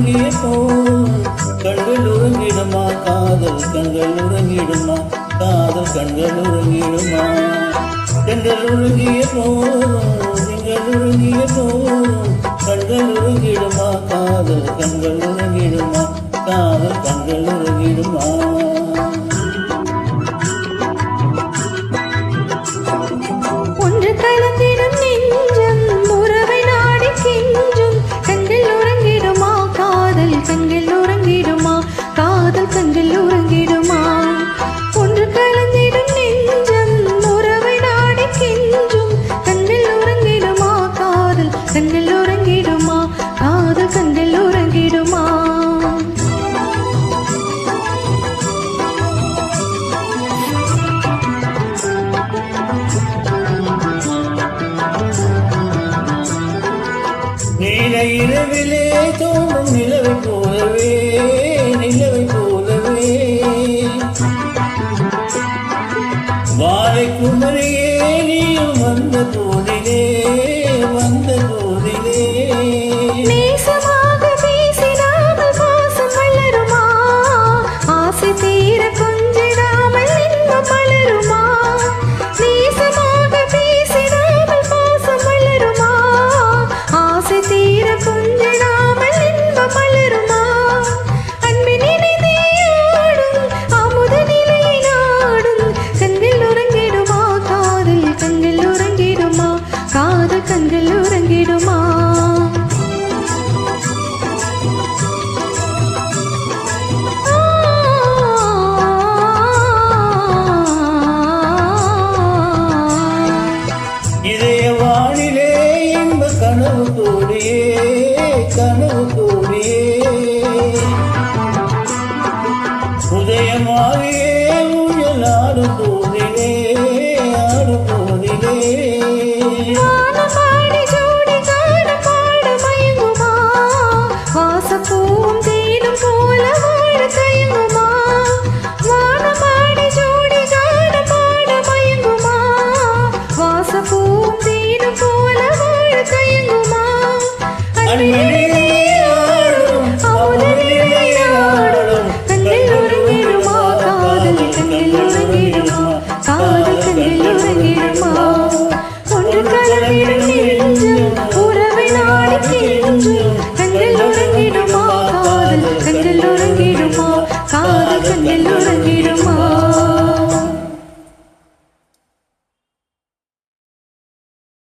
உறங்கிய போல் கண்கள் உறங்கிடுமா காதல் கண்கள் உறங்கிடுமா காதல் கண்கள் உறங்கிடுமா கண்கள் உறங்கிய போல் நீங்கள் உறங்கிய போல் கண்கள் உறங்கிடுமா காதல் கண்கள் உறங்கிடுமா காதல் கண்கள் உறங்கிடுமா ஒன்று கலந்திடும் நெஞ்சம் உறவை நாடி கெஞ்சும் கண்கள் உறங்கிடுமா காதல் கண்கள் உறங்கிடுமா காதல் கண்கள் உறங்கிடுமா ஒன்று கலந்திடும் நெஞ்சம் உறவை நாடி கெஞ்சும் கண்கள் உறங்கிடுமா காதல் கண்கள் உறங்கிடுமா காதல் கண்கள் உறங்கிடுமா நீல இரவிலே தோன்றும் நிலவை போலவே நிலவை போலவே வாழை குமரியே நீயும் வந்த போதிலே